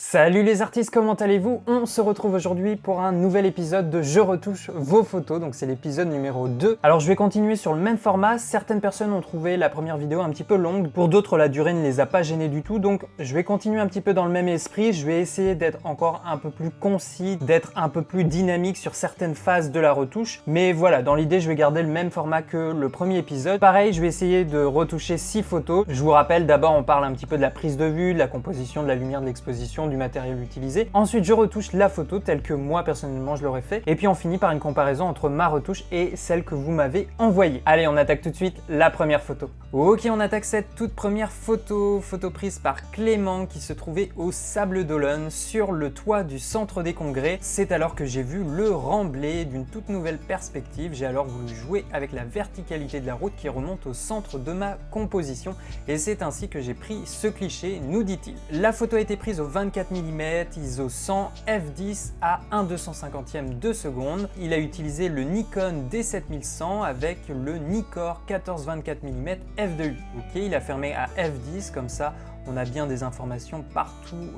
Salut les artistes, comment allez-vous? On se retrouve aujourd'hui pour un nouvel épisode de Je retouche vos photos, donc c'est l'épisode numéro 2. Alors je vais continuer sur le même format, certaines personnes ont trouvé la première vidéo un petit peu longue, pour d'autres la durée ne les a pas gênés du tout, donc je vais continuer un petit peu dans le même esprit, je vais essayer d'être encore un peu plus concis, d'être un peu plus dynamique sur certaines phases de la retouche, mais voilà, dans l'idée je vais garder le même format que le premier épisode. Pareil, je vais essayer de retoucher 6 photos. Je vous rappelle, d'abord on parle un petit peu de la prise de vue, de la composition, de la lumière, de l'exposition, du matériel utilisé. Ensuite, je retouche la photo telle que moi personnellement je l'aurais fait. Et puis on finit par une comparaison entre ma retouche et celle que vous m'avez envoyée. Allez, on attaque tout de suite la première photo. Ok, on attaque cette toute première photo prise par Clément qui se trouvait au Sable d'Olonne sur le toit du centre des congrès. C'est alors que j'ai vu le remblai d'une toute nouvelle perspective. J'ai alors voulu jouer avec la verticalité de la route qui remonte au centre de ma composition et c'est ainsi que j'ai pris ce cliché, nous dit-il. La photo a été prise au 24 mm, ISO 100, f10 à 1/250e de seconde. Il a utilisé le Nikon D7100 avec le Nikkor 14-24 mm f2.8. Ok, il a fermé à f10, comme ça on a bien des informations partout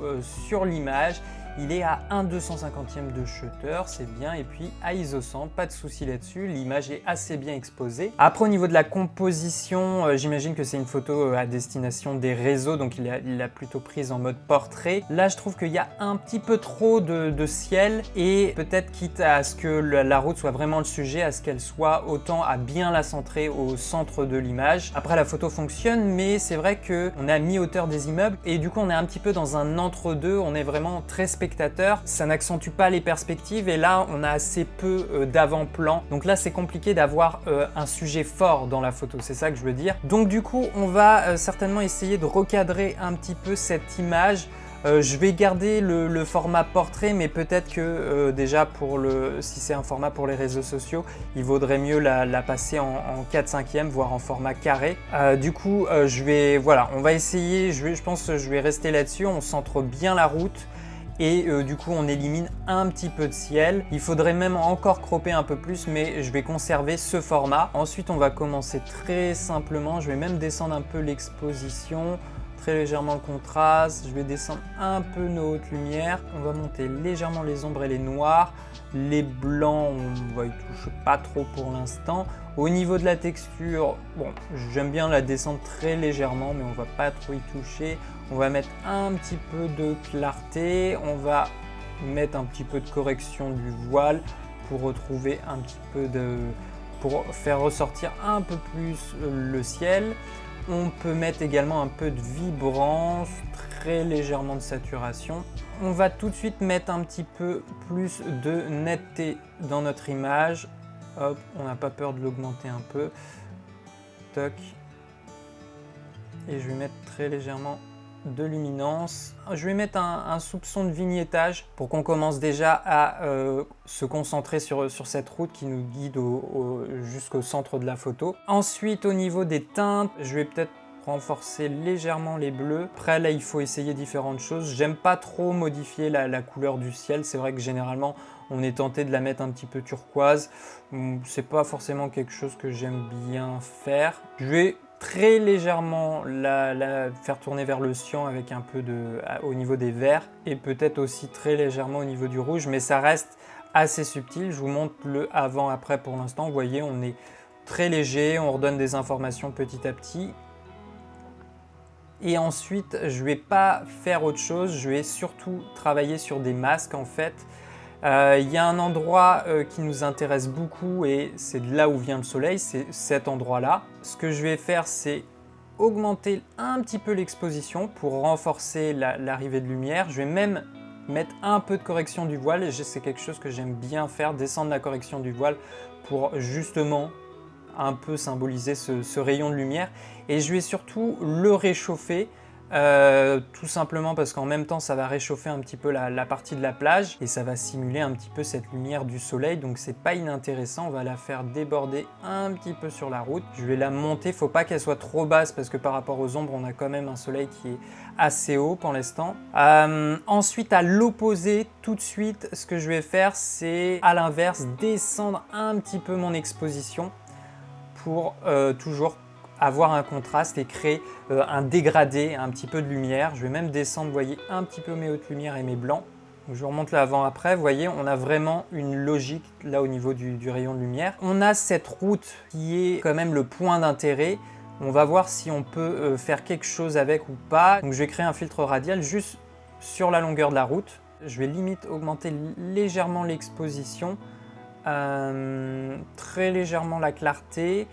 sur l'image. Il est à 1/250e de shutter, c'est bien, et puis à ISO 100, pas de souci là-dessus, l'image est assez bien exposée. Après au niveau de la composition, j'imagine que c'est une photo à destination des réseaux, donc il l'a plutôt prise en mode portrait. Là je trouve qu'il y a un petit peu trop de ciel, et peut-être quitte à ce que la route soit vraiment le sujet, à ce qu'elle soit autant à bien la centrer au centre de l'image. Après la photo fonctionne, mais c'est vrai qu'on est à mi-hauteur des immeubles, et du coup on est un petit peu dans un entre-deux, on est vraiment très spectateur, ça n'accentue pas les perspectives et là on a assez peu d'avant-plan, donc là c'est compliqué d'avoir un sujet fort dans la photo, c'est ça que je veux dire. Donc du coup on va certainement essayer de recadrer un petit peu cette image. Je vais garder le format portrait, mais peut-être que déjà si c'est un format pour les réseaux sociaux, il vaudrait mieux la passer en 4/5e, voire en format carré. Du coup, on va essayer, je pense que je vais rester là-dessus, on centre bien la route. Et du coup on élimine un petit peu de ciel. Il faudrait même encore cropper un peu plus, mais je vais conserver ce format. Ensuite on va commencer très simplement, je vais même descendre un peu l'exposition, très légèrement le contraste, je vais descendre un peu nos hautes lumières, on va monter légèrement les ombres et les noirs, les blancs on va y toucher pas trop pour l'instant. Au niveau de la texture, bon, j'aime bien la descendre très légèrement, mais on va pas trop y toucher. On va mettre un petit peu de clarté, on va mettre un petit peu de correction du voile pour retrouver un petit peu pour faire ressortir un peu plus le ciel. On peut mettre également un peu de vibrance, très légèrement de saturation. On va tout de suite mettre un petit peu plus de netteté dans notre image. Hop, on n'a pas peur de l'augmenter un peu. Toc. Et je vais mettre très légèrement de luminance. Je vais mettre un soupçon de vignettage pour qu'on commence déjà à se concentrer sur cette route qui nous guide jusqu'au centre de la photo. Ensuite, au niveau des teintes, je vais peut-être renforcer légèrement les bleus. Après là il faut essayer différentes choses. J'aime pas trop modifier la couleur du ciel. C'est vrai que généralement on est tenté de la mettre un petit peu turquoise. C'est pas forcément quelque chose que j'aime bien faire. Je vais très légèrement la faire tourner vers le cyan avec un peu au niveau des verts et peut-être aussi très légèrement au niveau du rouge, mais ça reste assez subtil. Je vous montre le avant-après pour l'instant. Vous voyez, on est très léger, on redonne des informations petit à petit. Et ensuite, je ne vais pas faire autre chose, je vais surtout travailler sur des masques en fait. Il y a un endroit qui nous intéresse beaucoup et c'est de là où vient le soleil, c'est cet endroit-là. Ce que je vais faire, c'est augmenter un petit peu l'exposition pour renforcer l'arrivée de lumière. Je vais même mettre un peu de correction du voile, et c'est quelque chose que j'aime bien faire, descendre la correction du voile pour justement un peu symboliser ce rayon de lumière. Et je vais surtout le réchauffer, tout simplement parce qu'en même temps ça va réchauffer un petit peu la partie de la plage et ça va simuler un petit peu cette lumière du soleil, donc c'est pas inintéressant. On va la faire déborder un petit peu sur la route, je vais la monter, faut pas qu'elle soit trop basse parce que par rapport aux ombres on a quand même un soleil qui est assez haut pour l'instant. Ensuite à l'opposé, tout de suite ce que je vais faire c'est à l'inverse descendre un petit peu mon exposition pour toujours avoir un contraste et créer un dégradé, un petit peu de lumière. Je vais même descendre, vous voyez, un petit peu mes hautes lumières et mes blancs. Donc, je remonte le avant-après, vous voyez, on a vraiment une logique là au niveau du rayon de lumière. On a cette route qui est quand même le point d'intérêt. On va voir si on peut faire quelque chose avec ou pas. Donc je vais créer un filtre radial juste sur la longueur de la route. Je vais limite augmenter légèrement l'exposition, très légèrement la clarté,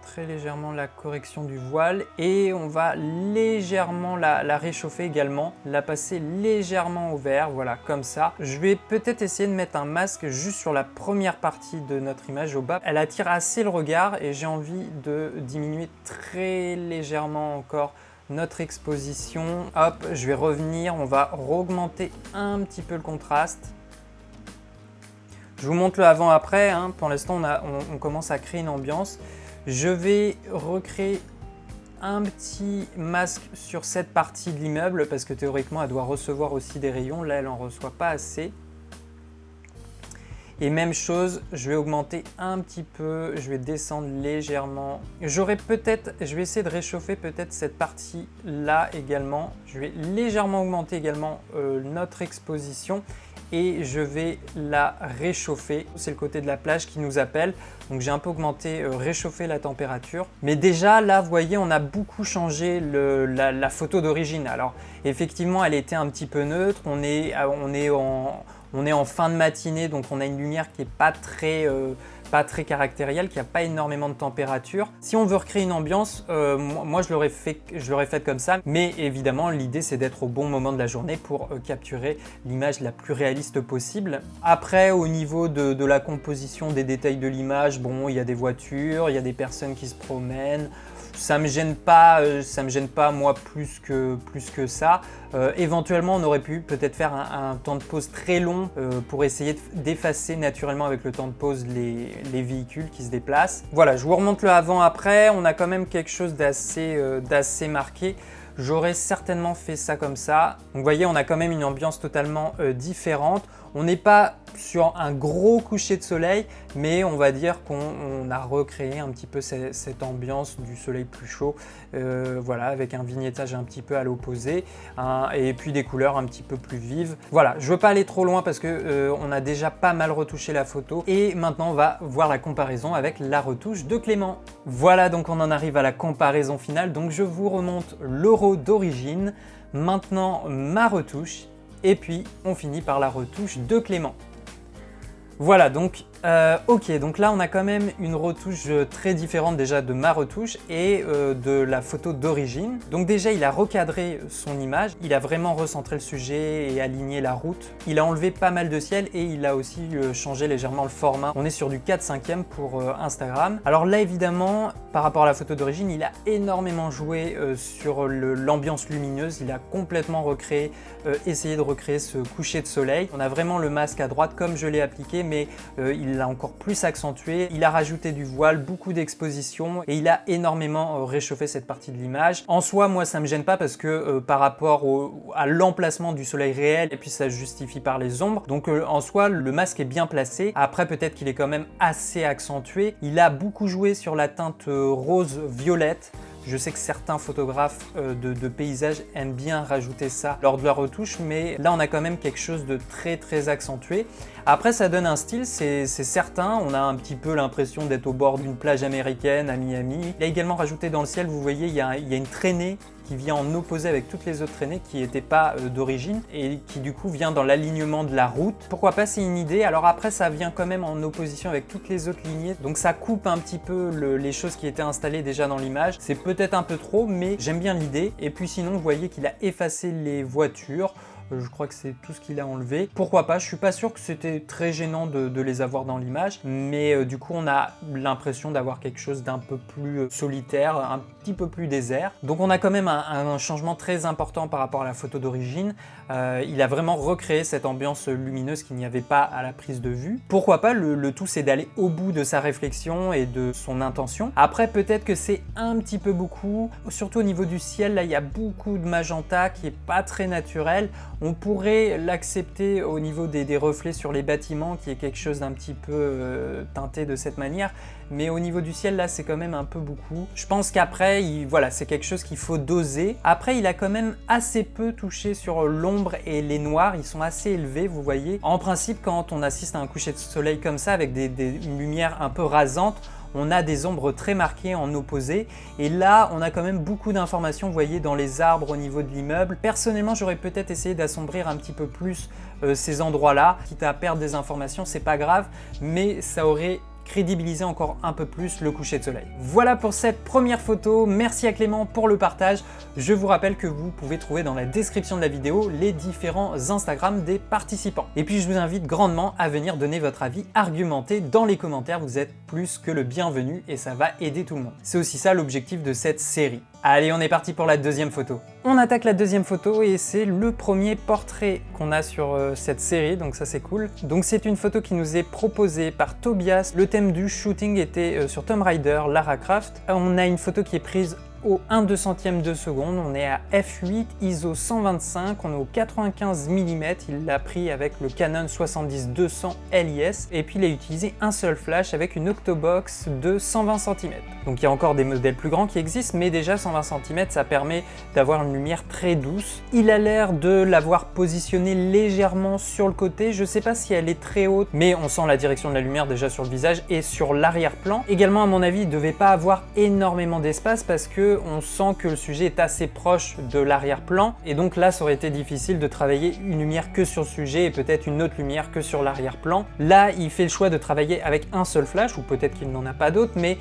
très légèrement la correction du voile et on va légèrement la réchauffer également, la passer légèrement au vert, voilà, comme ça. Je vais peut-être essayer de mettre un masque juste sur la première partie de notre image au bas. Elle attire assez le regard et j'ai envie de diminuer très légèrement encore notre exposition. Hop, je vais revenir, on va augmenter un petit peu le contraste. Je vous montre le avant-après, hein. Pour l'instant on commence à créer une ambiance. Je vais recréer un petit masque sur cette partie de l'immeuble parce que théoriquement elle doit recevoir aussi des rayons. Là elle n'en reçoit pas assez. Et même chose, je vais augmenter un petit peu, je vais descendre légèrement. Je vais essayer de réchauffer peut-être cette partie là également. Je vais légèrement augmenter également notre exposition et je vais la réchauffer. C'est le côté de la plage qui nous appelle. Donc j'ai un peu augmenté, réchauffé la température. Mais déjà là, vous voyez, on a beaucoup changé la photo d'origine. Alors effectivement, elle était un petit peu neutre. On est en fin de matinée, donc on a une lumière qui n'est pas très caractérielle, qui n'a pas énormément de température. Si on veut recréer une ambiance, moi je l'aurais fait comme ça, mais évidemment l'idée c'est d'être au bon moment de la journée pour capturer l'image la plus réaliste possible. Après, au niveau de la composition des détails de l'image, bon, il y a des voitures, il y a des personnes qui se promènent. Ça me gêne pas moi plus que ça. Éventuellement, on aurait pu peut-être faire un temps de pause très long pour essayer d'effacer naturellement avec le temps de pause les véhicules qui se déplacent. Voilà, je vous remonte le avant-après. On a quand même quelque chose d'assez marqué. J'aurais certainement fait ça comme ça. Donc vous voyez, on a quand même une ambiance totalement différente. On n'est pas sur un gros coucher de soleil, mais on va dire qu'on a recréé un petit peu cette ambiance du soleil plus chaud, voilà, avec un vignettage un petit peu à l'opposé, et puis des couleurs un petit peu plus vives. Voilà, je ne veux pas aller trop loin parce que on a déjà pas mal retouché la photo, et maintenant on va voir la comparaison avec la retouche de Clément. Voilà, donc on en arrive à la comparaison finale. Donc je vous remonte le RAW d'origine, maintenant ma retouche, et puis on finit par la retouche de Clément. Voilà, donc ok, donc là on a quand même une retouche très différente déjà de ma retouche et de la photo d'origine. Donc déjà il a recadré son image, il a vraiment recentré le sujet et aligné la route. Il a enlevé pas mal de ciel et il a aussi changé légèrement le format. On est sur du 4/5 pour Instagram. Alors là évidemment, par rapport à la photo d'origine, il a énormément joué sur l'ambiance lumineuse. Il a complètement recréé, essayé de recréer ce coucher de soleil. On a vraiment le masque à droite comme je l'ai appliqué, mais il l'a encore plus accentué. Il a rajouté du voile, beaucoup d'exposition et il a énormément réchauffé cette partie de l'image. En soi, moi ça me gêne pas parce que par rapport à l'emplacement du soleil réel, et puis ça se justifie par les ombres. Donc en soi, le masque est bien placé. Après, peut-être qu'il est quand même assez accentué. Il a beaucoup joué sur la teinte rose-violette. Je sais que certains photographes de paysages aiment bien rajouter ça lors de la retouche, mais là on a quand même quelque chose de très accentué. Après ça donne un style, c'est certain, on a un petit peu l'impression d'être au bord d'une plage américaine à Miami. Il a également rajouté dans le ciel, vous voyez, il y a une traînée qui vient en opposé avec toutes les autres traînées qui n'étaient pas d'origine et qui du coup vient dans l'alignement de la route. Pourquoi pas, c'est une idée. Alors après ça vient quand même en opposition avec toutes les autres lignées, donc ça coupe un petit peu les choses qui étaient installées déjà dans l'image. C'est peut-être un peu trop, mais j'aime bien l'idée. Et puis sinon vous voyez qu'il a effacé les voitures. Je crois que c'est tout ce qu'il a enlevé. Pourquoi pas, je suis pas sûr que c'était très gênant de les avoir dans l'image, mais du coup on a l'impression d'avoir quelque chose d'un peu plus solitaire, un petit peu plus désert. Donc on a quand même un changement très important par rapport à la photo d'origine. Il a vraiment recréé cette ambiance lumineuse qu'il n'y avait pas à la prise de vue. Pourquoi pas, le tout c'est d'aller au bout de sa réflexion et de son intention. Après peut-être que c'est un petit peu beaucoup, surtout au niveau du ciel, là il y a beaucoup de magenta qui est pas très naturel. On pourrait l'accepter au niveau des reflets sur les bâtiments, qui est quelque chose d'un petit peu teinté de cette manière, mais au niveau du ciel, là, c'est quand même un peu beaucoup. Je pense qu'après, voilà, c'est quelque chose qu'il faut doser. Après, il a quand même assez peu touché sur l'ombre et les noirs, ils sont assez élevés, vous voyez. En principe, quand on assiste à un coucher de soleil comme ça, avec une lumière un peu rasante, on a des ombres très marquées en opposé, et là on a quand même beaucoup d'informations, vous voyez, dans les arbres au niveau de l'immeuble. Personnellement, j'aurais peut-être essayé d'assombrir un petit peu plus ces endroits-là, quitte à perdre des informations, c'est pas grave, mais ça aurait crédibiliser encore un peu plus le coucher de soleil. Voilà pour cette première photo, merci à Clément pour le partage. Je vous rappelle que vous pouvez trouver dans la description de la vidéo les différents Instagram des participants. Et puis je vous invite grandement à venir donner votre avis argumenté dans les commentaires, vous êtes plus que le bienvenu et ça va aider tout le monde. C'est aussi ça l'objectif de cette série. Allez, on est parti pour la deuxième photo. On attaque la deuxième photo et c'est le premier portrait qu'on a sur cette série, donc ça c'est cool. Donc c'est une photo qui nous est proposée par Tobias. Le thème du shooting était sur Tomb Raider, Lara Croft. On a une photo qui est prise au 1/200 de seconde, on est à f8, ISO 125, on est au 95 mm, il l'a pris avec le Canon 70-200 LIS, et puis il a utilisé un seul flash avec une octobox de 120 cm. Donc il y a encore des modèles plus grands qui existent, mais déjà 120 cm, ça permet d'avoir une lumière très douce. Il a l'air de l'avoir positionné légèrement sur le côté, je sais pas si elle est très haute, mais on sent la direction de la lumière déjà sur le visage et sur l'arrière-plan. Également, à mon avis, il ne devait pas avoir énormément d'espace parce que on sent que le sujet est assez proche de l'arrière-plan, et donc là ça aurait été difficile de travailler une lumière que sur le sujet et peut-être une autre lumière que sur l'arrière-plan. Là il fait le choix de travailler avec un seul flash, ou peut-être qu'il n'en a pas d'autres, mais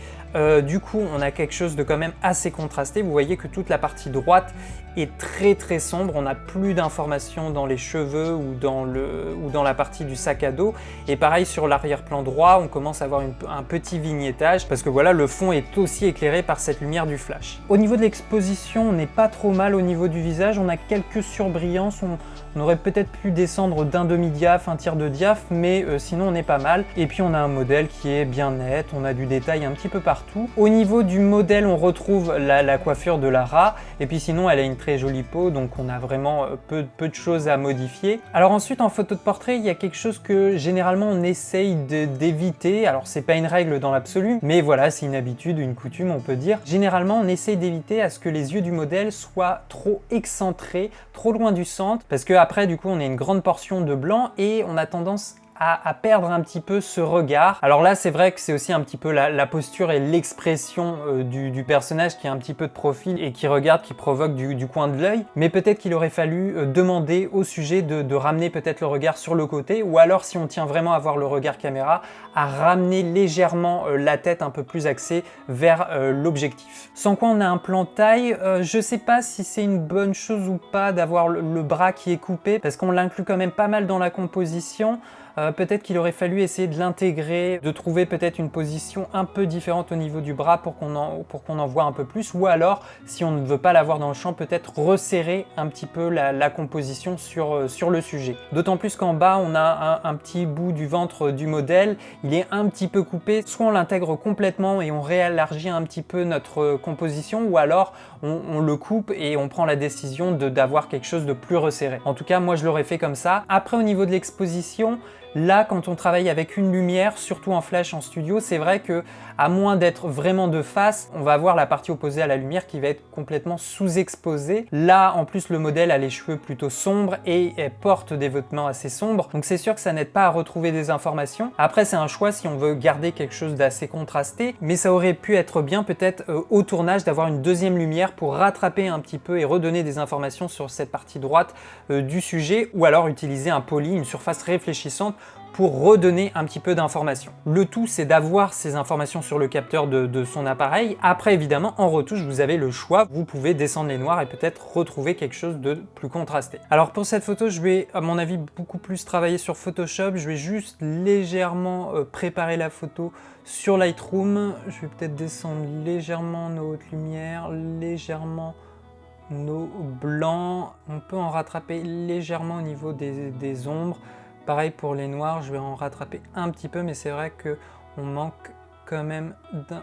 du coup on a quelque chose de quand même assez contrasté. Vous voyez que toute la partie droite est très sombre, on n'a plus d'informations dans les cheveux ou dans la partie du sac à dos, et pareil sur l'arrière-plan droit on commence à avoir un petit vignettage parce que voilà, le fond est aussi éclairé par cette lumière du flash. Au niveau de l'exposition, on n'est pas trop mal au niveau du visage, on a quelques surbrillances, on aurait peut-être pu descendre d'un demi-diaph, un tiers de diaph, mais sinon on est pas mal. Et puis on a un modèle qui est bien net, on a du détail un petit peu partout. Au niveau du modèle, on retrouve la coiffure de Lara, et puis sinon elle a une très jolie peau, donc on a vraiment peu de choses à modifier. Alors ensuite, en photo de portrait, il y a quelque chose que généralement on essaye d'éviter. Alors c'est pas une règle dans l'absolu, mais voilà, c'est une habitude, une coutume on peut dire. Généralement on essaye d'éviter à ce que les yeux du modèle soient trop excentrés, trop loin du centre, parce que après du coup on a une grande portion de blanc et on a tendance à perdre un petit peu ce regard. Alors là c'est vrai que c'est aussi un petit peu la posture et l'expression du personnage qui a un petit peu de profil et qui regarde, qui provoque du coin de l'œil, mais peut-être qu'il aurait fallu demander au sujet de ramener peut-être le regard sur le côté, ou alors si on tient vraiment à voir le regard caméra, à ramener légèrement la tête un peu plus axée vers l'objectif. Sans quoi on a un plan taille, je sais pas si c'est une bonne chose ou pas d'avoir le bras qui est coupé, parce qu'on l'inclut quand même pas mal dans la composition. Peut-être qu'il aurait fallu essayer de l'intégrer, de trouver peut-être une position un peu différente au niveau du bras pour qu'on en voit un peu plus, ou alors, si on ne veut pas l'avoir dans le champ, peut-être resserrer un petit peu la composition sur le sujet. D'autant plus qu'en bas, on a un petit bout du ventre du modèle, il est un petit peu coupé, soit on l'intègre complètement et on réélargit un petit peu notre composition, ou alors on le coupe et on prend la décision d'avoir quelque chose de plus resserré. En tout cas, moi je l'aurais fait comme ça. Après, au niveau de l'exposition, là, quand on travaille avec une lumière, surtout en flash en studio, c'est vrai que, à moins d'être vraiment de face, on va avoir la partie opposée à la lumière qui va être complètement sous-exposée. Là, en plus, le modèle a les cheveux plutôt sombres et elle porte des vêtements assez sombres, donc c'est sûr que ça n'aide pas à retrouver des informations. Après, c'est un choix si on veut garder quelque chose d'assez contrasté, mais ça aurait pu être bien peut-être au tournage d'avoir une deuxième lumière pour rattraper un petit peu et redonner des informations sur cette partie droite du sujet, ou alors utiliser un poly, une surface réfléchissante, pour redonner un petit peu d'informations. Le tout, c'est d'avoir ces informations sur le capteur de son appareil. Après, évidemment, en retouche, vous avez le choix. Vous pouvez descendre les noirs et peut-être retrouver quelque chose de plus contrasté. Alors pour cette photo, je vais, à mon avis, beaucoup plus travailler sur Photoshop. Je vais juste légèrement préparer la photo sur Lightroom. Je vais peut-être descendre légèrement nos hautes lumières, légèrement nos blancs. On peut en rattraper légèrement au niveau des ombres. Pareil pour les noirs, je vais en rattraper un petit peu, mais c'est vrai qu'on manque quand même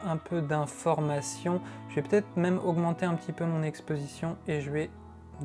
un peu d'informations. Je vais peut-être même augmenter un petit peu mon exposition et je vais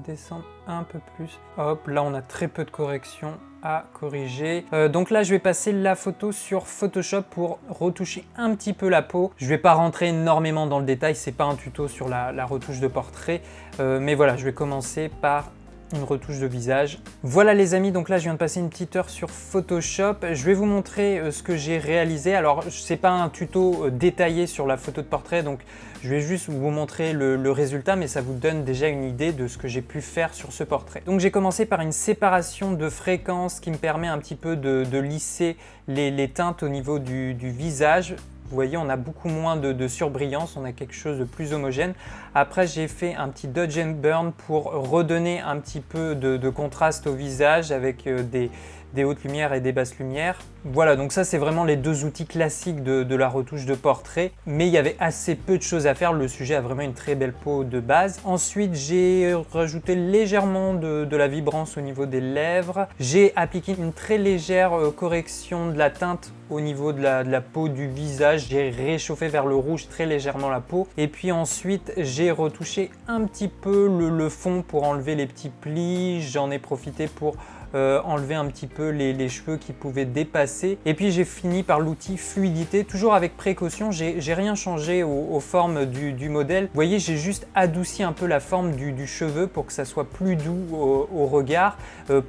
descendre un peu plus. Hop, là on a très peu de corrections à corriger. Donc là je vais passer la photo sur Photoshop pour retoucher un petit peu la peau. Je vais pas rentrer énormément dans le détail, c'est pas un tuto sur la retouche de portrait, mais voilà, je vais commencer par une retouche de visage. Voilà les amis, donc là je viens de passer une petite heure sur Photoshop. Je vais vous montrer ce que j'ai réalisé. Alors c'est pas un tuto détaillé sur la photo de portrait, donc je vais juste vous montrer le résultat, mais ça vous donne déjà une idée de ce que j'ai pu faire sur ce portrait. Donc j'ai commencé par une séparation de fréquences qui me permet un petit peu de lisser les teintes au niveau du visage. Vous voyez, on a beaucoup moins de surbrillance, on a quelque chose de plus homogène. Après, j'ai fait un petit dodge and burn pour redonner un petit peu de contraste au visage avec des hautes lumières et des basses lumières. Voilà, donc ça c'est vraiment les deux outils classiques de la retouche de portrait, mais il y avait assez peu de choses à faire, le sujet a vraiment une très belle peau de base. Ensuite, j'ai rajouté légèrement de la vibrance au niveau des lèvres. J'ai appliqué une très légère correction de la teinte au niveau de la peau du visage. J'ai réchauffé vers le rouge très légèrement la peau. Et puis ensuite, j'ai retouché un petit peu le fond pour enlever les petits plis. J'en ai profité pour enlever un petit peu les cheveux qui pouvaient dépasser. Et puis j'ai fini par l'outil fluidité, toujours avec précaution. J'ai rien changé aux formes du modèle. Vous voyez, j'ai juste adouci un peu la forme du cheveu pour que ça soit plus doux au regard.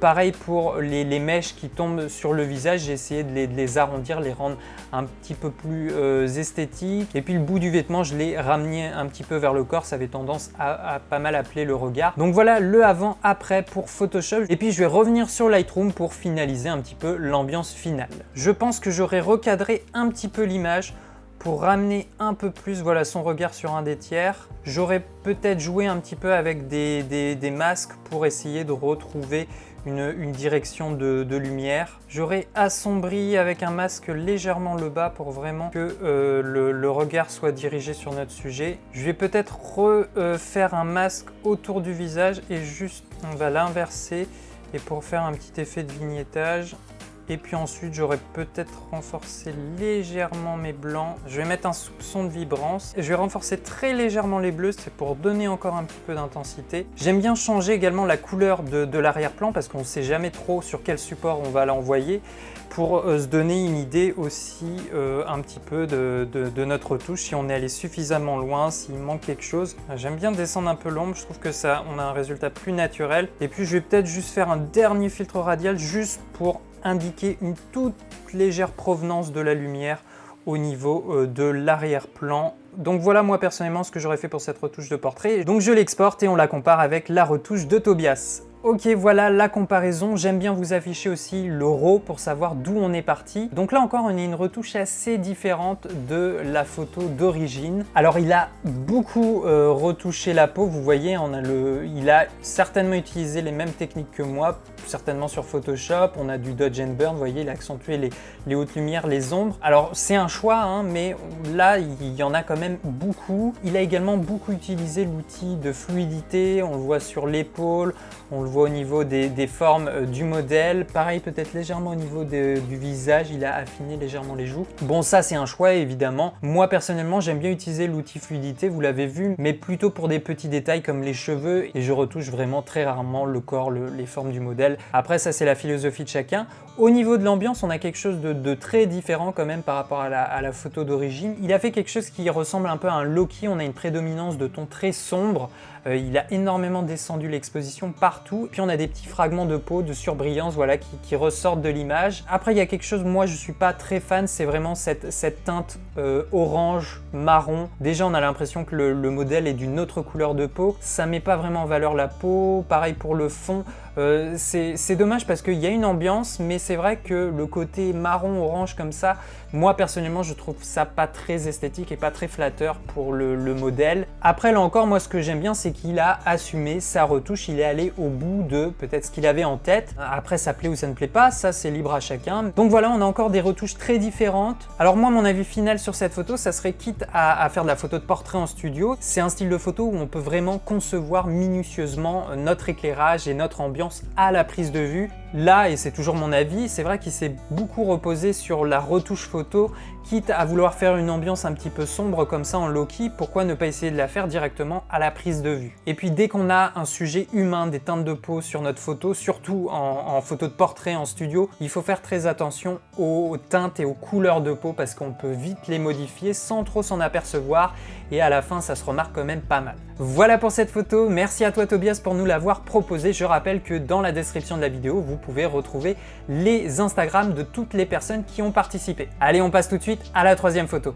Pareil pour les mèches qui tombent sur le visage, j'ai essayé de les arrondir, les rendre un petit peu plus esthétiques. Et puis le bout du vêtement, je l'ai ramené un petit peu vers le corps, ça avait tendance à pas mal appeler le regard. Donc voilà le avant-après pour Photoshop. Et puis je vais revenir sur Lightroom pour finaliser un petit peu l'ambiance finale. Je pense que j'aurais recadré un petit peu l'image pour ramener un peu plus voilà, son regard sur un des tiers. J'aurais peut-être joué un petit peu avec des masques pour essayer de retrouver une direction de lumière. J'aurais assombri avec un masque légèrement le bas pour vraiment que le regard soit dirigé sur notre sujet. Je vais peut-être refaire un masque autour du visage et juste on va l'inverser et pour faire un petit effet de vignettage. Et puis ensuite, j'aurais peut-être renforcé légèrement mes blancs. Je vais mettre un soupçon de vibrance. Et je vais renforcer très légèrement les bleus, c'est pour donner encore un petit peu d'intensité. J'aime bien changer également la couleur de l'arrière-plan parce qu'on ne sait jamais trop sur quel support on va l'envoyer pour se donner une idée aussi un petit peu de notre retouche, si on est allé suffisamment loin, s'il manque quelque chose. J'aime bien descendre un peu l'ombre, je trouve que ça, on a un résultat plus naturel. Et puis je vais peut-être juste faire un dernier filtre radial juste pour indiquer une toute légère provenance de la lumière au niveau de l'arrière-plan. Donc voilà moi personnellement ce que j'aurais fait pour cette retouche de portrait. Donc je l'exporte et on la compare avec la retouche de Tobias. Ok, voilà la comparaison. J'aime bien vous afficher aussi le RAW pour savoir d'où on est parti. Donc là encore, on a une retouche assez différente de la photo d'origine. Alors il a beaucoup retouché la peau, vous voyez, il a certainement utilisé les mêmes techniques que moi, certainement sur Photoshop. On a du dodge and burn, vous voyez, il a accentué les hautes lumières, les ombres. Alors c'est un choix, hein, mais là il y en a quand même beaucoup. Il a également beaucoup utilisé l'outil de fluidité, on le voit sur l'épaule, on le voit au niveau des formes du modèle. Pareil, peut-être légèrement au niveau du visage, il a affiné légèrement les joues. Bon, ça c'est un choix évidemment. Moi personnellement, j'aime bien utiliser l'outil fluidité, vous l'avez vu, mais plutôt pour des petits détails comme les cheveux et je retouche vraiment très rarement le corps, les formes du modèle. Après, ça c'est la philosophie de chacun. Au niveau de l'ambiance, on a quelque chose de très différent quand même par rapport à la photo d'origine. Il a fait quelque chose qui ressemble un peu à un Loki, on a une prédominance de tons très sombres. Il a énormément descendu l'exposition partout. Puis on a des petits fragments de peau, de surbrillance voilà, qui ressortent de l'image. Après, il y a quelque chose, moi je suis pas très fan, c'est vraiment cette teinte orange, marron. Déjà, on a l'impression que le modèle est d'une autre couleur de peau. Ça met pas vraiment en valeur la peau. Pareil pour le fond. C'est dommage parce qu'il y a une ambiance, mais c'est vrai que le côté marron-orange comme ça, moi personnellement, je trouve ça pas très esthétique et pas très flatteur pour le modèle. Après, là encore, moi ce que j'aime bien, c'est qu'il a assumé sa retouche, il est allé au bout de peut-être ce qu'il avait en tête. Après, ça plaît ou ça ne plaît pas, ça c'est libre à chacun. Donc voilà, on a encore des retouches très différentes. Alors moi, mon avis final sur cette photo, ça serait quitte à faire de la photo de portrait en studio. C'est un style de photo où on peut vraiment concevoir minutieusement notre éclairage et notre ambiance à la prise de vue. Là, et c'est toujours mon avis, c'est vrai qu'il s'est beaucoup reposé sur la retouche photo, quitte à vouloir faire une ambiance un petit peu sombre comme ça en low-key, pourquoi ne pas essayer de la faire directement à la prise de vue. Et puis dès qu'on a un sujet humain, des teintes de peau sur notre photo, surtout en photo de portrait en studio, il faut faire très attention aux teintes et aux couleurs de peau parce qu'on peut vite les modifier sans trop s'en apercevoir et à la fin ça se remarque quand même pas mal. Voilà pour cette photo, merci à toi Tobias pour nous l'avoir proposé. Je rappelle que dans la description de la vidéo, vous pouvez retrouver les Instagram de toutes les personnes qui ont participé. Allez, on passe tout de suite à la troisième photo.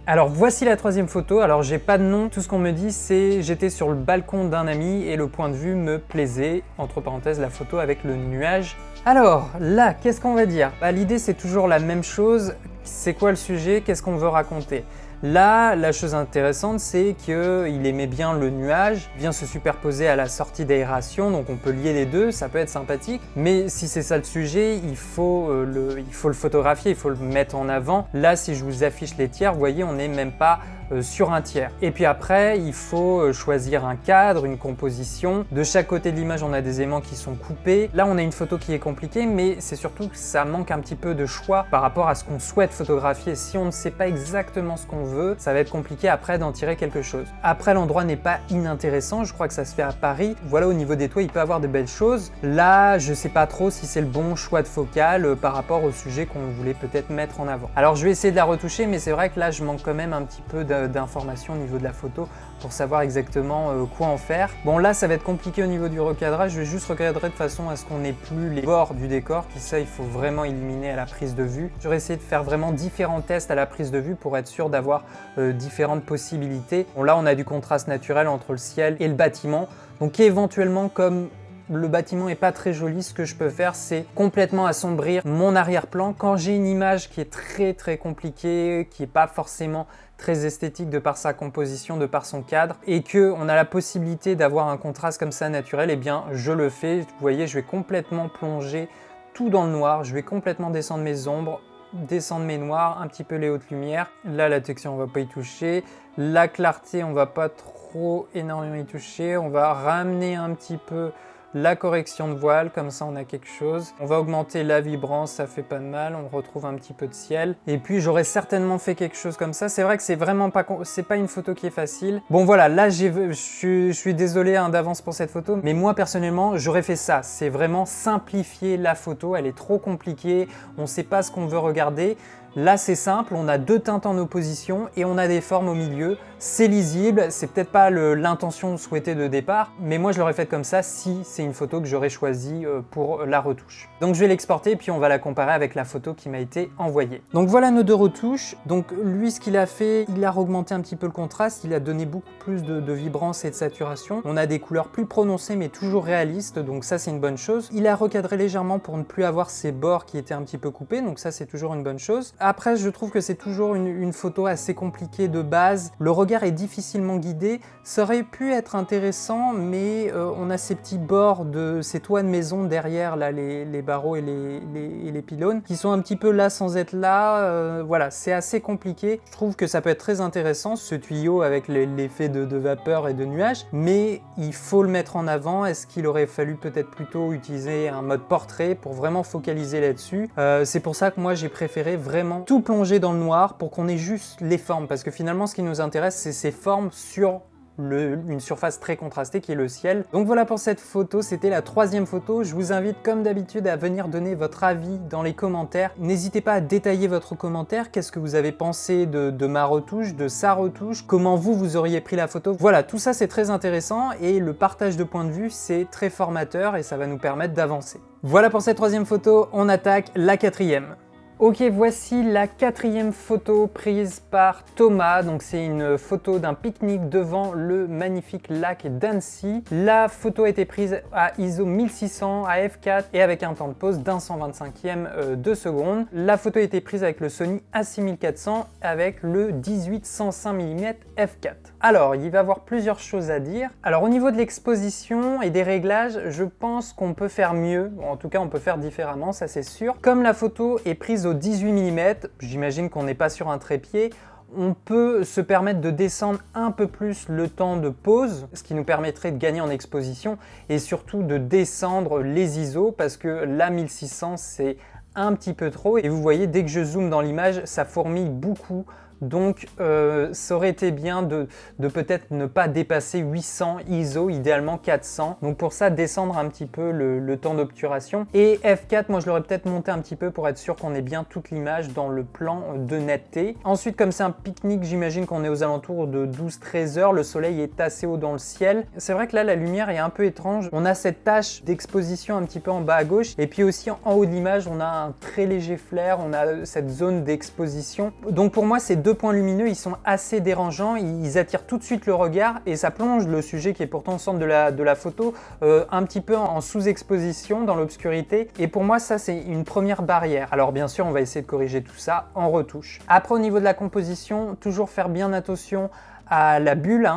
Alors voici la troisième photo, alors j'ai pas de nom, tout ce qu'on me dit c'est j'étais sur le balcon d'un ami et le point de vue me plaisait, entre parenthèses la photo avec le nuage. Alors là, qu'est-ce qu'on va dire? L'idée c'est toujours la même chose, c'est quoi le sujet, qu'est-ce qu'on veut raconter? Là, la chose intéressante, c'est qu'il aimait bien le nuage, vient se superposer à la sortie d'aération, donc on peut lier les deux, ça peut être sympathique. Mais si c'est ça le sujet, il faut le photographier, il faut le mettre en avant. Là, si je vous affiche les tiers, vous voyez, on n'est même pas sur un tiers. Et puis après, il faut choisir un cadre, une composition. De chaque côté de l'image, on a des éléments qui sont coupés. Là, on a une photo qui est compliquée, mais c'est surtout que ça manque un petit peu de choix par rapport à ce qu'on souhaite photographier. Si on ne sait pas exactement ce qu'on veut, ça va être compliqué après d'en tirer quelque chose. Après, l'endroit n'est pas inintéressant. Je crois que ça se fait à Paris. Voilà, au niveau des toits, il peut avoir de belles choses. Là, je sais pas trop si c'est le bon choix de focale par rapport au sujet qu'on voulait peut-être mettre en avant. Alors, je vais essayer de la retoucher, mais c'est vrai que là, je manque quand même un petit peu d'informations au niveau de la photo pour savoir exactement quoi en faire. Bon, là, ça va être compliqué au niveau du recadrage. Je vais juste recadrer de façon à ce qu'on n'ait plus les bords du décor, puis ça, il faut vraiment éliminer à la prise de vue. J'aurais essayé de faire vraiment différents tests à la prise de vue pour être sûr d'avoir différentes possibilités. Bon, là, on a du contraste naturel entre le ciel et le bâtiment. Donc, éventuellement, comme le bâtiment est pas très joli, ce que je peux faire, c'est complètement assombrir mon arrière-plan. Quand j'ai une image qui est très compliquée, qui est pas forcément très esthétique de par sa composition, de par son cadre, et que on a la possibilité d'avoir un contraste comme ça naturel, eh bien je le fais. Vous voyez, je vais complètement plonger tout dans le noir, je vais complètement descendre mes ombres, descendre mes noirs, un petit peu les hautes lumières. Là, la texture, on va pas y toucher. La clarté, on va pas trop énormément y toucher. On va ramener un petit peu la correction de voile, comme ça on a quelque chose. On va augmenter la vibrance, ça fait pas de mal, on retrouve un petit peu de ciel. Et puis j'aurais certainement fait quelque chose comme ça. C'est vrai que c'est vraiment pas, c'est pas une photo qui est facile. Bon voilà, là je suis désolé d'avance pour cette photo, mais moi personnellement j'aurais fait ça. C'est vraiment simplifier la photo, elle est trop compliquée, on sait pas ce qu'on veut regarder. Là c'est simple, on a deux teintes en opposition et on a des formes au milieu. C'est lisible, c'est peut-être pas l'intention souhaitée de départ, mais moi je l'aurais faite comme ça si c'est une photo que j'aurais choisie pour la retouche. Donc je vais l'exporter puis on va la comparer avec la photo qui m'a été envoyée. Donc voilà nos deux retouches. Donc lui ce qu'il a fait, il a augmenté un petit peu le contraste, il a donné beaucoup plus de vibrance et de saturation. On a des couleurs plus prononcées mais toujours réalistes, donc ça c'est une bonne chose. Il a recadré légèrement pour ne plus avoir ces bords qui étaient un petit peu coupés, donc ça c'est toujours une bonne chose. Après, je trouve que c'est toujours une photo assez compliquée de base. Le regard est difficilement guidé. Ça aurait pu être intéressant, mais on a ces petits bords de ces toits de maison derrière, là, les barreaux et les pylônes, qui sont un petit peu là sans être là. Voilà, c'est assez compliqué. Je trouve que ça peut être très intéressant, ce tuyau avec l'effet de vapeur et de nuages, mais il faut le mettre en avant. Est-ce qu'il aurait fallu peut-être plutôt utiliser un mode portrait pour vraiment focaliser là-dessus? C'est pour ça que moi, j'ai préféré vraiment tout plonger dans le noir pour qu'on ait juste les formes, parce que finalement ce qui nous intéresse c'est ces formes sur une surface très contrastée qui est le ciel. Donc voilà pour cette photo, c'était la troisième photo. Je vous invite comme d'habitude à venir donner votre avis dans les commentaires. N'hésitez pas à détailler votre commentaire, qu'est-ce que vous avez pensé de ma retouche, de sa retouche, comment vous auriez pris la photo. Voilà, tout ça c'est très intéressant et le partage de points de vue c'est très formateur et ça va nous permettre d'avancer. Voilà pour cette troisième photo, on attaque la quatrième. Ok, voici la quatrième photo prise par Thomas. Donc c'est une photo d'un pique-nique devant le magnifique lac d'Annecy. La photo a été prise à ISO 1600 à f4 et avec un temps de pause d'1/125e de seconde. La photo a été prise avec le Sony A6400 avec le 18-105 mm f4. Alors, il va y avoir plusieurs choses à dire. Alors, au niveau de l'exposition et des réglages, je pense qu'on peut faire mieux. Bon, en tout cas, on peut faire différemment, ça c'est sûr. Comme la photo est prise au 18 mm, j'imagine qu'on n'est pas sur un trépied, On peut se permettre de descendre un peu plus le temps de pause, ce qui nous permettrait de gagner en exposition et surtout de descendre les ISO parce que là 1600 c'est un petit peu trop et vous voyez dès que je zoome dans l'image ça fourmille beaucoup. Donc ça aurait été bien de peut-être ne pas dépasser 800 ISO, idéalement 400. Donc pour ça, descendre un petit peu le temps d'obturation. Et F4, moi je l'aurais peut-être monté un petit peu pour être sûr qu'on ait bien toute l'image dans le plan de netteté. Ensuite, comme c'est un pique-nique, j'imagine qu'on est aux alentours de 12-13 heures. Le soleil est assez haut dans le ciel. C'est vrai que là, la lumière est un peu étrange. On a cette tache d'exposition un petit peu en bas à gauche. Et puis aussi en haut de l'image, on a un très léger flair. On a cette zone d'exposition. Donc pour moi, ces deux points lumineux, ils sont assez dérangeants, ils attirent tout de suite le regard et ça plonge le sujet qui est pourtant au centre de la photo un petit peu en sous-exposition dans l'obscurité et pour moi ça c'est une première barrière. Alors bien sûr on va essayer de corriger tout ça en retouche. Après au niveau de la composition, toujours faire bien attention à la bulle,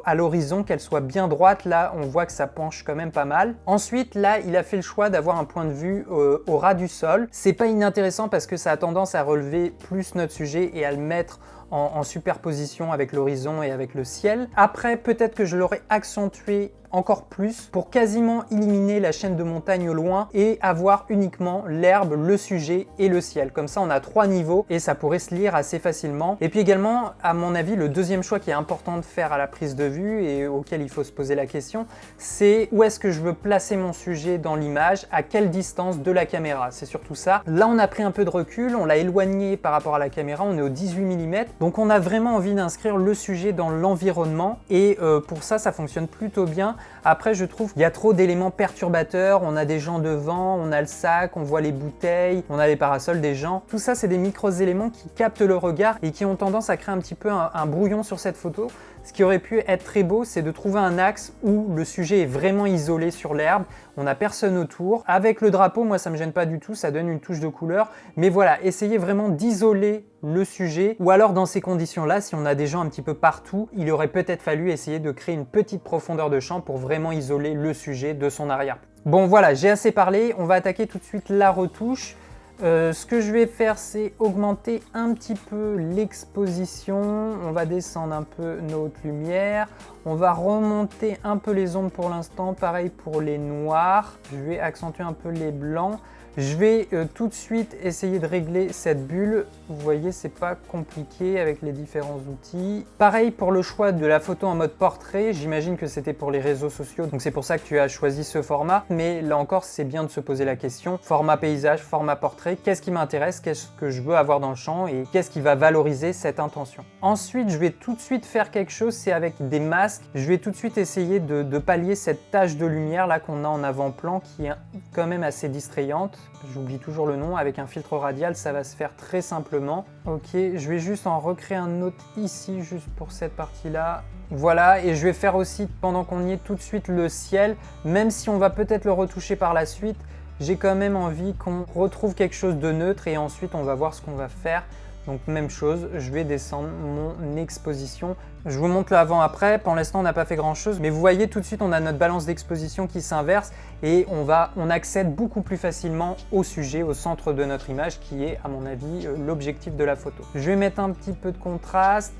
à l'horizon, qu'elle soit bien droite. Là, on voit que ça penche quand même pas mal. Ensuite, là, il a fait le choix d'avoir un point de vue au ras du sol. C'est pas inintéressant parce que ça a tendance à relever plus notre sujet et à le mettre en superposition avec l'horizon et avec le ciel. Après, peut-être que je l'aurais accentué encore plus pour quasiment éliminer la chaîne de montagne au loin et avoir uniquement l'herbe, le sujet et le ciel. Comme ça, on a 3 niveaux et ça pourrait se lire assez facilement. Et puis également, à mon avis, le deuxième choix qui est important de faire à la prise de vue et auquel il faut se poser la question, c'est où est-ce que je veux placer mon sujet dans l'image, à quelle distance de la caméra. C'est surtout ça. Là, on a pris un peu de recul, on l'a éloigné par rapport à la caméra, on est au 18 mm. Donc on a vraiment envie d'inscrire le sujet dans l'environnement et pour ça, ça fonctionne plutôt bien. Après, je trouve qu'il y a trop d'éléments perturbateurs. On a des gens devant, on a le sac, on voit les bouteilles, on a les parasols des gens. Tout ça, c'est des micro-éléments qui captent le regard et qui ont tendance à créer un petit peu un brouillon sur cette photo. Ce qui aurait pu être très beau, c'est de trouver un axe où le sujet est vraiment isolé sur l'herbe, on n'a personne autour. Avec le drapeau, moi ça me gêne pas du tout, ça donne une touche de couleur. Mais voilà, essayez vraiment d'isoler le sujet. Ou alors dans ces conditions-là, si on a des gens un petit peu partout, il aurait peut-être fallu essayer de créer une petite profondeur de champ pour vraiment isoler le sujet de son arrière. Bon voilà, j'ai assez parlé, on va attaquer tout de suite la retouche. Ce que je vais faire, c'est augmenter un petit peu l'exposition. On va descendre un peu nos hautes lumières. On va remonter un peu les ombres pour l'instant. Pareil pour les noirs. Je vais accentuer un peu les blancs. Je vais tout de suite essayer de régler cette bulle. Vous voyez, c'est pas compliqué avec les différents outils. Pareil pour le choix de la photo en mode portrait. J'imagine que c'était pour les réseaux sociaux, donc c'est pour ça que tu as choisi ce format. Mais là encore, c'est bien de se poser la question. Format paysage, format portrait, qu'est-ce qui m'intéresse, qu'est-ce que je veux avoir dans le champ et qu'est-ce qui va valoriser cette intention. Ensuite, je vais tout de suite faire quelque chose, c'est avec des masques. Je vais tout de suite essayer de pallier cette tache de lumière là qu'on a en avant-plan qui est quand même assez distrayante. J'oublie toujours le nom, avec un filtre radial ça va se faire très simplement. Ok, je vais juste en recréer un autre ici juste pour cette partie là. Voilà, et je vais faire aussi pendant qu'on y est tout de suite le ciel, même si on va peut-être le retoucher par la suite, j'ai quand même envie qu'on retrouve quelque chose de neutre et ensuite on va voir ce qu'on va faire. Donc même chose, je vais descendre mon exposition. Je vous montre l'avant-après, pour l'instant on n'a pas fait grand chose, mais vous voyez tout de suite on a notre balance d'exposition qui s'inverse et on accède beaucoup plus facilement au sujet, au centre de notre image qui est à mon avis l'objectif de la photo. Je vais mettre un petit peu de contraste.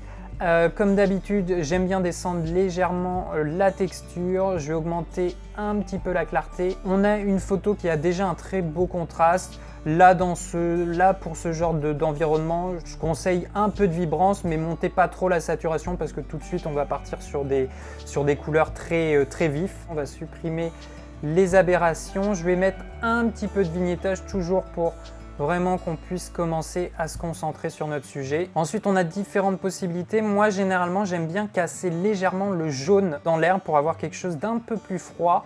Comme d'habitude, j'aime bien descendre légèrement la texture, je vais augmenter un petit peu la clarté. On a une photo qui a déjà un très beau contraste. Là, pour ce genre d'environnement, je conseille un peu de vibrance, mais montez pas trop la saturation parce que tout de suite, on va partir sur des couleurs très vives. On va supprimer les aberrations. Je vais mettre un petit peu de vignettage toujours pour vraiment qu'on puisse commencer à se concentrer sur notre sujet. Ensuite, on a différentes possibilités. Moi, généralement, j'aime bien casser légèrement le jaune dans l'herbe pour avoir quelque chose d'un peu plus froid.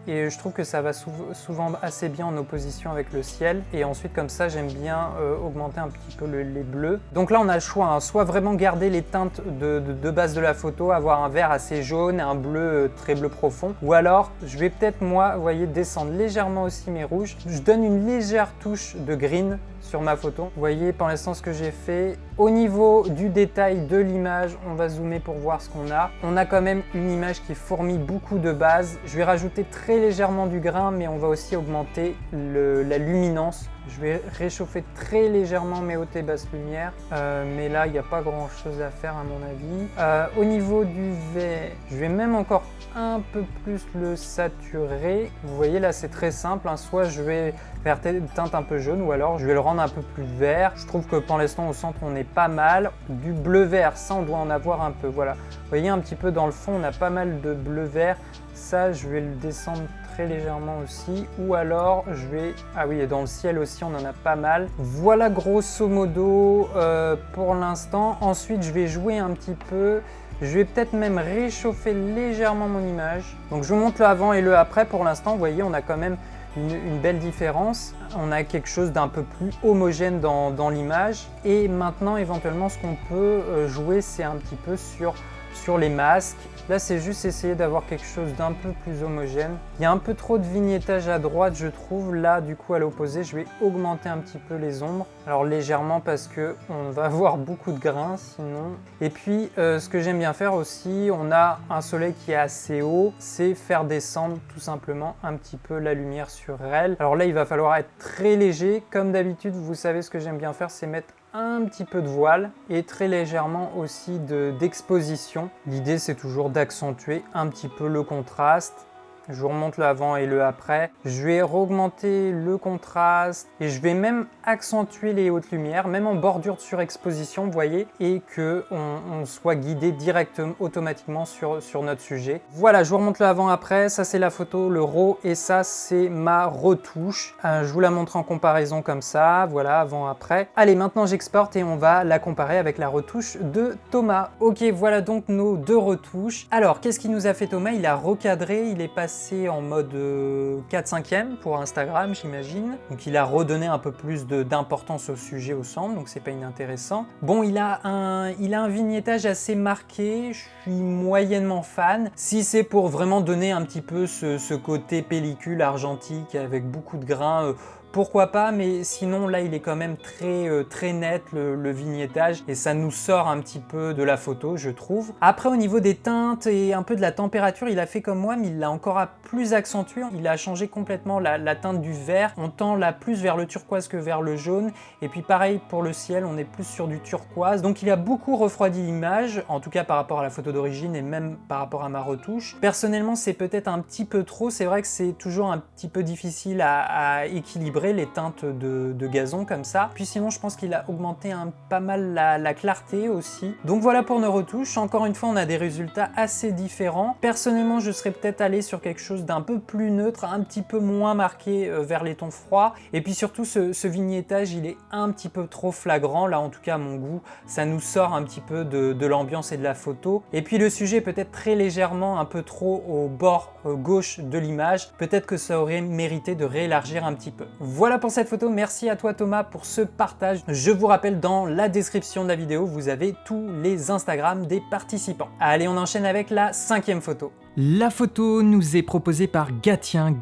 Et je trouve que ça va souvent assez bien en opposition avec le ciel. Et ensuite, comme ça, j'aime bien augmenter un petit peu les bleus. Donc là, on a le choix, soit vraiment garder les teintes de base de la photo, avoir un vert assez jaune et un bleu très bleu profond. Ou alors, je vais peut-être, moi, vous voyez, descendre légèrement aussi mes rouges. Je donne une légère touche de green sur ma photo. Vous voyez pour l'instant ce que j'ai fait. Au niveau du détail de l'image, on va zoomer pour voir ce qu'on a. On a quand même une image qui fourmille beaucoup de base. Je vais rajouter très très légèrement du grain, mais on va aussi augmenter la luminance. Je vais réchauffer très légèrement mes hautes et basses lumières, mais là il n'y a pas grand chose à faire à mon avis. Au niveau du vert, je vais même encore un peu plus le saturer. Vous voyez là c'est très simple, hein. Soit je vais faire teinte un peu jaune ou alors je vais le rendre un peu plus vert. Je trouve que pour l'instant au centre on est pas mal. Du bleu vert, ça on doit en avoir un peu, voilà. Vous voyez un petit peu dans le fond on a pas mal de bleu vert. Ça je vais le descendre très légèrement aussi, ou alors je vais... Ah oui, et dans le ciel aussi on en a pas mal. Voilà grosso modo pour l'instant. Ensuite je vais jouer un petit peu. Je vais peut-être même réchauffer légèrement mon image. Donc je vous montre le avant et le après. Pour l'instant, vous voyez, on a quand même une belle différence. On a quelque chose d'un peu plus homogène dans l'image. Et maintenant, éventuellement, ce qu'on peut jouer, c'est un petit peu sur les masques. Là, c'est juste essayer d'avoir quelque chose d'un peu plus homogène. Il y a un peu trop de vignettage à droite, je trouve. Là, du coup, à l'opposé, je vais augmenter un petit peu les ombres. Alors, légèrement parce qu'on va avoir beaucoup de grains, sinon. Et puis, ce que j'aime bien faire aussi, on a un soleil qui est assez haut, c'est faire descendre tout simplement un petit peu la lumière sur elle. Alors là, il va falloir être très léger. Comme d'habitude, vous savez, ce que j'aime bien faire, c'est mettre un petit peu de voile et très légèrement aussi d'exposition. L'idée c'est toujours d'accentuer un petit peu le contraste. Je vous remonte le avant et le après. Je vais augmenter le contraste et je vais même accentuer les hautes lumières, même en bordure de surexposition, vous voyez, et qu'on soit guidé directement, automatiquement sur notre sujet. Voilà, je vous remonte le avant-après. Ça, c'est la photo, le RAW, et ça, c'est ma retouche. Je vous la montre en comparaison comme ça. Voilà, avant-après. Allez, maintenant, j'exporte et on va la comparer avec la retouche de Thomas. Ok, voilà donc nos deux retouches. Alors, qu'est-ce qu'il nous a fait Thomas? Il a recadré, il est passé en mode 4/5e pour Instagram, j'imagine. Donc il a redonné un peu plus d'importance au sujet au centre, donc c'est pas inintéressant. Bon, il a un vignettage assez marqué, je suis moyennement fan. Si c'est pour vraiment donner un petit peu ce côté pellicule argentique avec beaucoup de grains, pourquoi pas, mais sinon là il est quand même très net le vignettage et ça nous sort un petit peu de la photo, je trouve. Après, au niveau des teintes et un peu de la température, il a fait comme moi, mais il l'a encore plus accentué. Il a changé complètement la teinte du vert. On tend là plus vers le turquoise que vers le jaune. Et puis pareil pour le ciel, on est plus sur du turquoise. Donc il a beaucoup refroidi l'image, en tout cas par rapport à la photo d'origine et même par rapport à ma retouche. Personnellement, c'est peut-être un petit peu trop. C'est vrai que c'est toujours un petit peu difficile à équilibrer les teintes de gazon comme ça. Puis sinon, je pense qu'il a augmenté pas mal la clarté aussi. Donc voilà pour nos retouches. Encore une fois, on a des résultats assez différents. Personnellement, je serais peut-être allé sur quelque chose d'un peu plus neutre, un petit peu moins marqué vers les tons froids. Et puis surtout, ce vignettage, il est un petit peu trop flagrant. Là, en tout cas, à mon goût, ça nous sort un petit peu de l'ambiance et de la photo. Et puis le sujet peut-être très légèrement un peu trop au bord gauche de l'image. Peut-être que ça aurait mérité de réélargir un petit peu. Voilà pour cette photo, merci à toi Thomas pour ce partage. Je vous rappelle, dans la description de la vidéo, vous avez tous les Instagram des participants. Allez, on enchaîne avec la 5e photo. La photo nous est proposée par Gatien,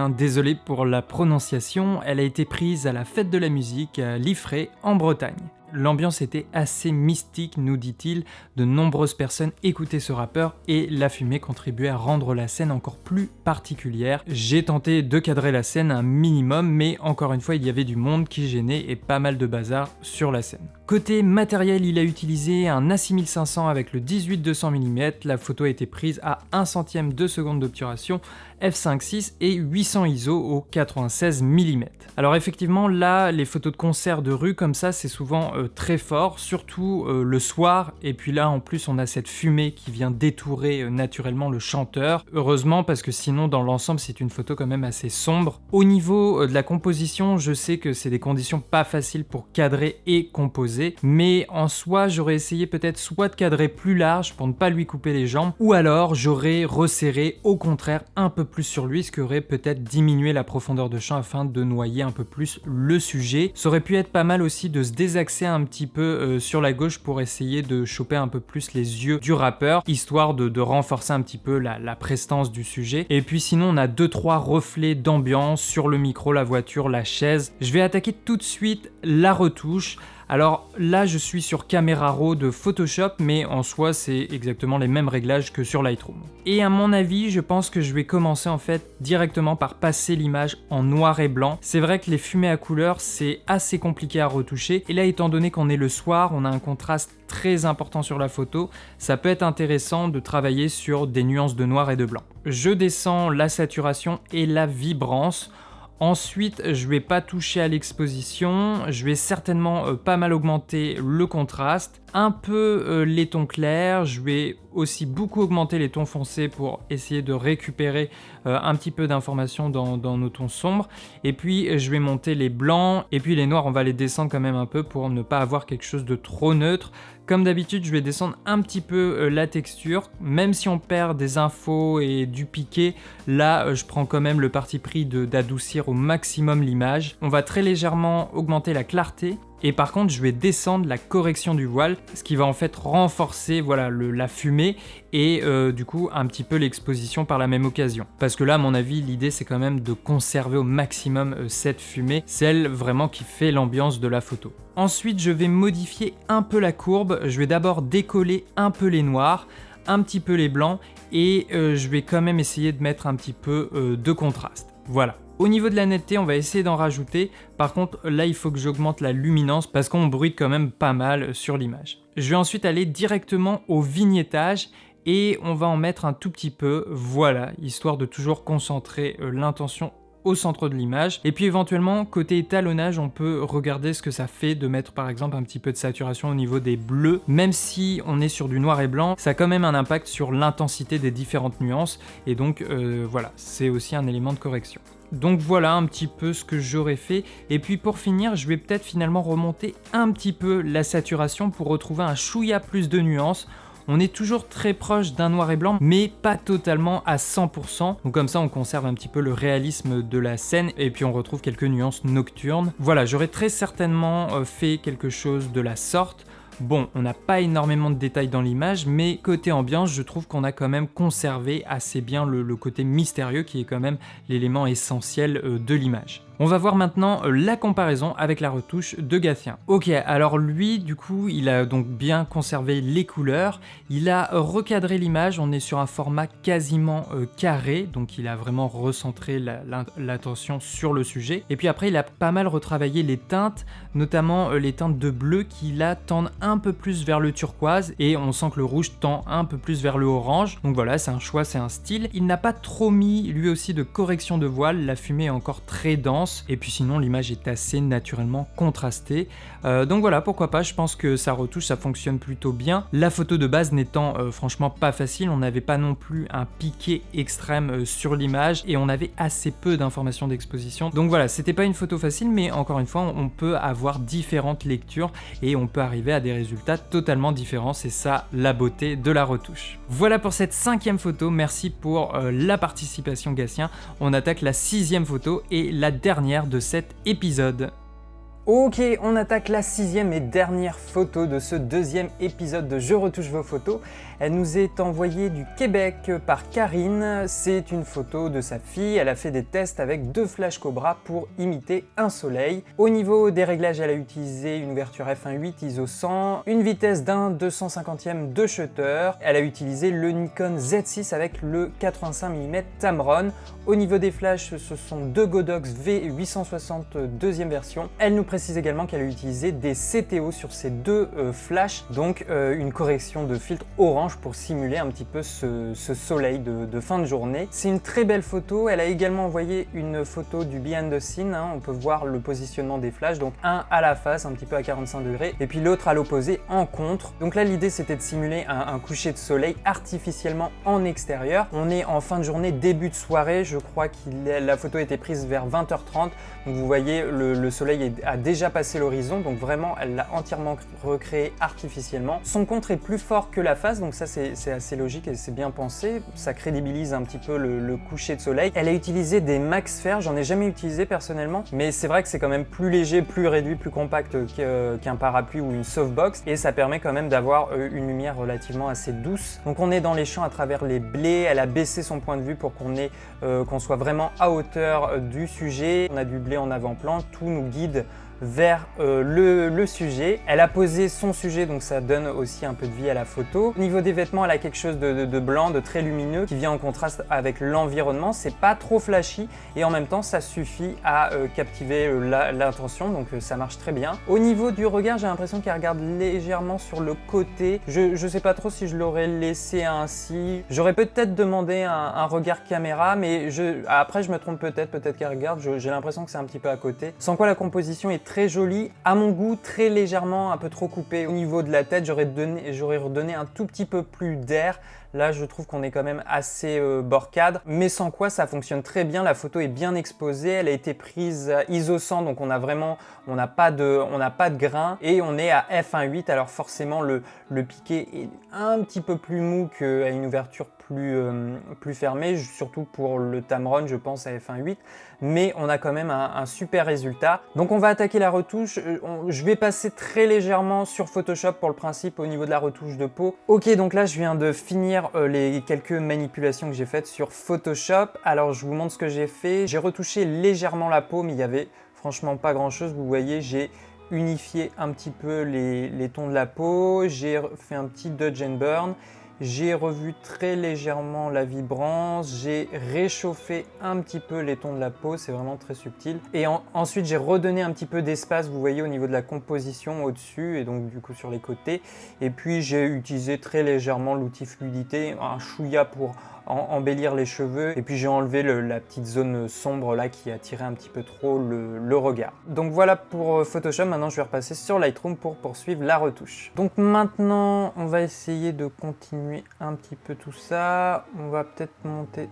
désolé pour la prononciation. Elle a été prise à la fête de la musique à Liffré en Bretagne. L'ambiance était assez mystique, nous dit-il. De nombreuses personnes écoutaient ce rappeur et la fumée contribuait à rendre la scène encore plus particulière. J'ai tenté de cadrer la scène un minimum, mais encore une fois, il y avait du monde qui gênait et pas mal de bazar sur la scène. Côté matériel, il a utilisé un A6500 avec le 18-200 mm. La photo a été prise à 1/100 de seconde d'obturation, f5.6 et 800 ISO au 96 mm. Alors effectivement, là, les photos de concert de rue comme ça, c'est souvent très fort, surtout le soir. Et puis là, en plus, on a cette fumée qui vient détourer naturellement le chanteur. Heureusement, parce que sinon, dans l'ensemble, c'est une photo quand même assez sombre. Au niveau de la composition, je sais que c'est des conditions pas faciles pour cadrer et composer, mais en soi, j'aurais essayé peut-être soit de cadrer plus large pour ne pas lui couper les jambes, ou alors j'aurais resserré au contraire un peu plus sur lui, ce qui aurait peut-être diminué la profondeur de champ afin de noyer un peu plus le sujet. Ça aurait pu être pas mal aussi de se désaxer un petit peu sur la gauche pour essayer de choper un peu plus les yeux du rappeur, histoire de renforcer un petit peu la prestance du sujet. Et puis sinon, on a 2-3 reflets d'ambiance sur le micro, la voiture, la chaise. Je vais attaquer tout de suite la retouche. Alors là, je suis sur Camera Raw de Photoshop, mais en soi, c'est exactement les mêmes réglages que sur Lightroom. Et à mon avis, je pense que je vais commencer en fait directement par passer l'image en noir et blanc. C'est vrai que les fumées à couleur, c'est assez compliqué à retoucher. Et là, étant donné qu'on est le soir, on a un contraste très important sur la photo, ça peut être intéressant de travailler sur des nuances de noir et de blanc. Je descends la saturation et la vibrance. Ensuite, je vais pas toucher à l'exposition, je vais certainement pas mal augmenter le contraste, un peu les tons clairs, je vais aussi beaucoup augmenter les tons foncés pour essayer de récupérer un petit peu d'informations dans nos tons sombres, et puis je vais monter les blancs, et puis les noirs on va les descendre quand même un peu pour ne pas avoir quelque chose de trop neutre. Comme d'habitude, je vais descendre un petit peu la texture, même si on perd des infos et du piqué, là je prends quand même le parti pris d'adoucir au maximum l'image. On va très légèrement augmenter la clarté, et par contre je vais descendre la correction du voile, ce qui va en fait renforcer voilà, la fumée et du coup un petit peu l'exposition par la même occasion. Parce que là à mon avis l'idée c'est quand même de conserver au maximum cette fumée, celle vraiment qui fait l'ambiance de la photo. Ensuite je vais modifier un peu la courbe, je vais d'abord décoller un peu les noirs, un petit peu les blancs et je vais quand même essayer de mettre un petit peu de contraste. Voilà. Au niveau de la netteté, on va essayer d'en rajouter. Par contre, là, il faut que j'augmente la luminance parce qu'on bruite quand même pas mal sur l'image. Je vais ensuite aller directement au vignettage et on va en mettre un tout petit peu, voilà, histoire de toujours concentrer l'intention au centre de l'image. Et puis éventuellement, côté étalonnage, on peut regarder ce que ça fait de mettre par exemple un petit peu de saturation au niveau des bleus. Même si on est sur du noir et blanc, ça a quand même un impact sur l'intensité des différentes nuances. Et donc voilà, c'est aussi un élément de correction. Donc voilà un petit peu ce que j'aurais fait. Et puis pour finir, je vais peut-être finalement remonter un petit peu la saturation pour retrouver un chouïa plus de nuances. On est toujours très proche d'un noir et blanc, mais pas totalement à 100%. Donc comme ça, on conserve un petit peu le réalisme de la scène et puis on retrouve quelques nuances nocturnes. Voilà, j'aurais très certainement fait quelque chose de la sorte. Bon, on n'a pas énormément de détails dans l'image, mais côté ambiance, je trouve qu'on a quand même conservé assez bien le côté mystérieux qui est quand même l'élément essentiel de l'image. On va voir maintenant la comparaison avec la retouche de Gatien. Ok, alors lui, du coup, il a donc bien conservé les couleurs, il a recadré l'image, on est sur un format quasiment carré, donc il a vraiment recentré l'attention sur le sujet. Et puis après, il a pas mal retravaillé les teintes, notamment les teintes de bleu qui là tendent un peu plus vers le turquoise, et on sent que le rouge tend un peu plus vers le orange. Donc voilà, c'est un choix, c'est un style. Il n'a pas trop mis lui aussi de correction de voile, la fumée est encore très dense. Et puis sinon l'image est assez naturellement contrastée, donc voilà, pourquoi pas, je pense que sa retouche ça fonctionne plutôt bien. La photo de base n'étant franchement pas facile, on n'avait pas non plus un piqué extrême sur l'image et on avait assez peu d'informations d'exposition, donc voilà, c'était pas une photo facile, mais encore une fois on peut avoir différentes lectures et on peut arriver à des résultats totalement différents, c'est ça la beauté de la retouche. Voilà pour cette 5e photo, merci pour la participation Gatien. On attaque la 6e photo et la dernière de cet épisode. Ok, on attaque la 6e et dernière photo de ce 2e épisode de Je retouche vos photos. Elle nous est envoyée du Québec par Karine. C'est une photo de sa fille. Elle a fait des tests avec 2 flash Cobra pour imiter un soleil. Au niveau des réglages, elle a utilisé une ouverture f1.8 ISO 100, une vitesse d'un 250e de shutter. Elle a utilisé le Nikon Z6 avec le 85 mm Tamron. Au niveau des flashs, ce sont 2 Godox V860 2e version. Elle nous précise également qu'elle a utilisé des CTO sur ces 2 flashs, donc une correction de filtre orange pour simuler un petit peu ce soleil de fin de journée. C'est une très belle photo. Elle a également envoyé une photo du behind the scene, hein. On peut voir le positionnement des flashs, donc un à la face, un petit peu à 45 degrés, et puis l'autre à l'opposé en contre. Donc là l'idée c'était de simuler un coucher de soleil artificiellement en extérieur. On est en fin de journée, début de soirée, je crois que la photo a été prise vers 20h30, donc vous voyez le soleil a déjà passé l'horizon, donc vraiment elle l'a entièrement recréé artificiellement. Son contre est plus fort que la face, donc ça c'est assez logique et c'est bien pensé, ça crédibilise un petit peu le coucher de soleil. Elle a utilisé des max fer, j'en ai jamais utilisé personnellement, mais c'est vrai que c'est quand même plus léger, plus réduit, plus compact qu'un parapluie ou une softbox, et ça permet quand même d'avoir une lumière relativement assez douce. Donc on est dans les champs à travers les blés, elle a baissé son point de vue pour qu'on soit vraiment à hauteur du sujet. On a du blé en avant-plan, tout nous guide vers le sujet. Elle a posé son sujet, donc ça donne aussi un peu de vie à la photo. Au niveau des vêtements, elle a quelque chose de blanc, de très lumineux, qui vient en contraste avec l'environnement. C'est pas trop flashy et en même temps, ça suffit à captiver l'attention, donc ça marche très bien. Au niveau du regard, j'ai l'impression qu'elle regarde légèrement sur le côté. Je sais pas trop si je l'aurais laissé ainsi. J'aurais peut-être demandé un regard caméra, mais après je me trompe peut-être qu'elle regarde. J'ai l'impression que c'est un petit peu à côté. Sans quoi la composition est très jolie, à mon goût très légèrement un peu trop coupée. Au niveau de la tête, j'aurais redonné un tout petit peu plus d'air. Là, je trouve qu'on est quand même assez bord cadre, mais sans quoi ça fonctionne très bien. La photo est bien exposée, elle a été prise à ISO 100, donc on n'a pas de grain et on est à f1.8. Alors forcément, le piqué est un petit peu plus mou qu'à une ouverture plus fermée, surtout pour le Tamron, je pense, à f1.8, mais on a quand même un super résultat. Donc on va attaquer la retouche. Je vais passer très légèrement sur Photoshop pour le principe au niveau de la retouche de peau. Ok, donc là je viens de finir les quelques manipulations que j'ai faites sur Photoshop. Alors je vous montre ce que j'ai fait. J'ai retouché légèrement la peau, mais il y avait franchement pas grand chose. Vous voyez, j'ai unifié un petit peu les tons de la peau. J'ai fait un petit dodge and burn. J'ai revu très légèrement la vibrance, j'ai réchauffé un petit peu les tons de la peau, c'est vraiment très subtil. Et ensuite, j'ai redonné un petit peu d'espace, vous voyez, au niveau de la composition au-dessus et donc du coup sur les côtés. Et puis, j'ai utilisé très légèrement l'outil fluidité, un chouïa pour embellir les cheveux. Et puis, j'ai enlevé la petite zone sombre là qui attirait un petit peu trop le regard. Donc voilà pour Photoshop. Maintenant, je vais repasser sur Lightroom pour poursuivre la retouche. Donc maintenant, on va essayer de continuer un petit peu tout ça. On va peut-être monter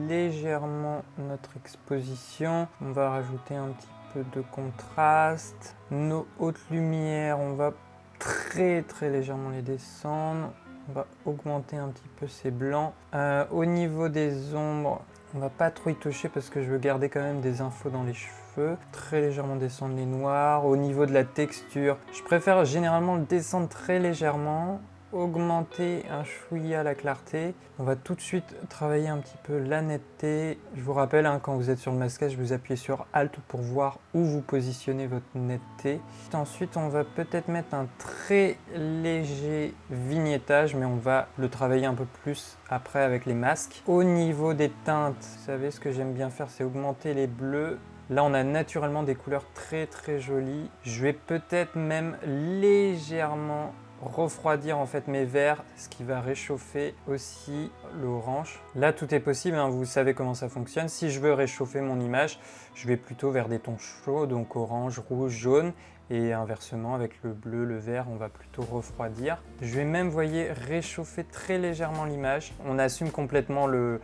légèrement notre exposition. On va rajouter un petit peu de contraste. Nos hautes lumières, on va très légèrement les descendre. On va augmenter un petit peu ces blancs. Au niveau des ombres, on va pas trop y toucher parce que je veux garder quand même des infos dans les cheveux. Très légèrement descendre les noirs. Au niveau de la texture, je préfère généralement le descendre très légèrement. Augmenter un chouïa la clarté. On va tout de suite travailler un petit peu la netteté. Je vous rappelle, quand vous êtes sur le masquage, vous appuyez sur Alt pour voir où vous positionnez votre netteté. Ensuite, on va peut-être mettre un très léger vignettage, mais on va le travailler un peu plus après avec les masques. Au niveau des teintes, vous savez, ce que j'aime bien faire, c'est augmenter les bleus. Là, on a naturellement des couleurs très jolies. Je vais peut-être même légèrement refroidir en fait mes verts, ce qui va réchauffer aussi l'orange. Là, tout est possible, vous savez comment ça fonctionne. Si je veux réchauffer mon image, je vais plutôt vers des tons chauds, donc orange, rouge, jaune. Et inversement, avec le bleu, le vert, on va plutôt refroidir. Je vais même, vous voyez, réchauffer très légèrement l'image. On assume complètement le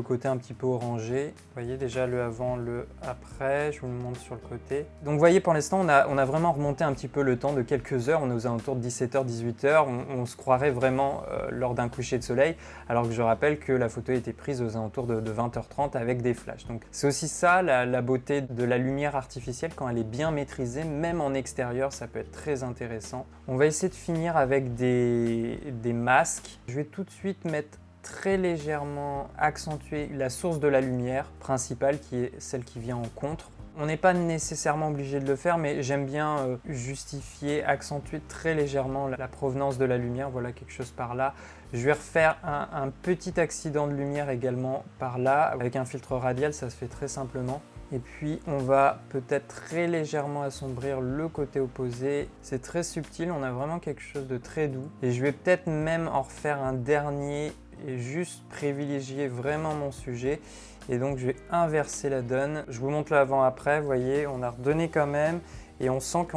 côté un petit peu orangé. Vous voyez déjà le avant, le après. Je vous le montre sur le côté. Donc vous voyez, pour l'instant, on a vraiment remonté un petit peu le temps de quelques heures. On est aux alentours de 17h, 18h. On se croirait vraiment lors d'un coucher de soleil. Alors que je rappelle que la photo a été prise aux alentours de 20h30 avec des flashs. Donc c'est aussi ça, la beauté de la lumière artificielle quand elle est bien maîtrisée, même en extérieur, ça peut être très intéressant. On va essayer de finir avec des masques. Je vais tout de suite mettre très légèrement accentuer la source de la lumière principale qui est celle qui vient en contre. On n'est pas nécessairement obligé de le faire, mais j'aime bien justifier, accentuer très légèrement la provenance de la lumière. Voilà, quelque chose par là. Je vais refaire un petit accident de lumière également par là. Avec un filtre radial, ça se fait très simplement. Et puis on va peut-être très légèrement assombrir le côté opposé. C'est très subtil, on a vraiment quelque chose de très doux. Et je vais peut-être même en refaire un dernier et juste privilégier vraiment mon sujet. Et donc je vais inverser la donne. Je vous montre l'avant-après, vous voyez, on a redonné quand même. Et on sent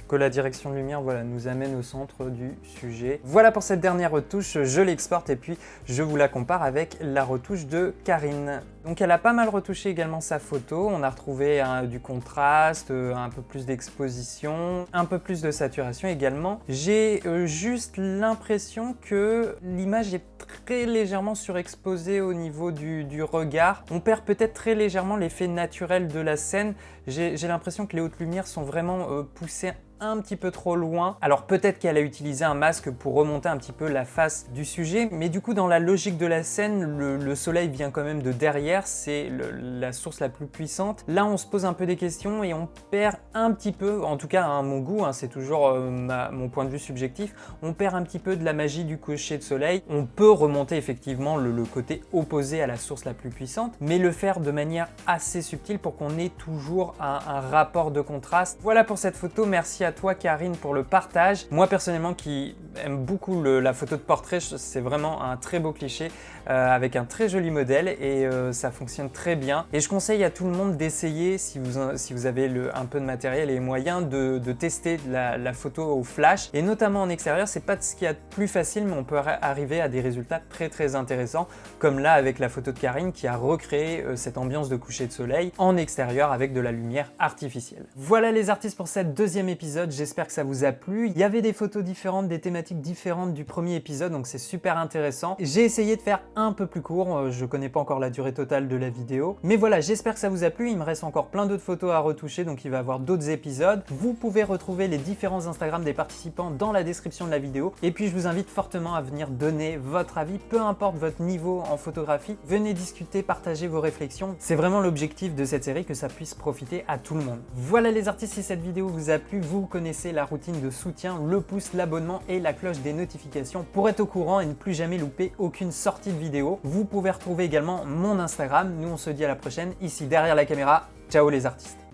que la direction de lumière nous amène au centre du sujet. Voilà pour cette dernière retouche, je l'exporte et puis je vous la compare avec la retouche de Karine. Donc elle a pas mal retouché également sa photo, on a retrouvé du contraste, un peu plus d'exposition, un peu plus de saturation également. J'ai juste l'impression que l'image est très légèrement surexposée au niveau du regard. On perd peut-être très légèrement l'effet naturel de la scène. J'ai l'impression que les hautes lumières sont vraiment poussées un petit peu trop loin. Alors peut-être qu'elle a utilisé un masque pour remonter un petit peu la face du sujet, mais du coup dans la logique de la scène, le soleil vient quand même de derrière, c'est la source la plus puissante. Là on se pose un peu des questions et on perd un petit peu, en tout cas à mon goût, hein, c'est toujours mon point de vue subjectif, on perd un petit peu de la magie du coucher de soleil. On peut remonter effectivement le côté opposé à la source la plus puissante, mais le faire de manière assez subtile pour qu'on ait toujours un rapport de contraste. Voilà pour cette photo, merci à toi Karine pour le partage. Moi personnellement qui aime beaucoup la photo de portrait, c'est vraiment un très beau cliché avec un très joli modèle et ça fonctionne très bien. Et je conseille à tout le monde d'essayer, si vous avez un peu de matériel et moyens, de tester la photo au flash, et notamment en extérieur. C'est pas ce qu'il y a de plus facile, mais on peut arriver à des résultats très intéressants, comme là avec la photo de Karine qui a recréé cette ambiance de coucher de soleil en extérieur avec de la lumière artificielle. Voilà les artistes pour cet deuxième épisode, j'espère que ça vous a plu. Il y avait des photos différentes, des thématiques différentes du premier épisode, donc c'est super intéressant. J'ai essayé de faire un peu plus court, je connais pas encore la durée totale de la vidéo, mais voilà, j'espère que ça vous a plu. Il me reste encore plein d'autres photos à retoucher, donc il va y avoir d'autres épisodes. Vous pouvez retrouver les différents Instagram des participants dans la description de la vidéo, et puis je vous invite fortement à venir donner votre avis, peu importe votre niveau en photographie. Venez discuter, partager vos réflexions, c'est vraiment l'objectif de cette série, que ça puisse profiter à tout le monde. Voilà les artistes, si cette vidéo vous a plu, vous connaissez la routine de soutien, le pouce, l'abonnement et la cloche des notifications pour être au courant et ne plus jamais louper aucune sortie de vidéo. Vous pouvez retrouver également mon Instagram. Nous on se dit à la prochaine, ici derrière la caméra. Ciao les artistes.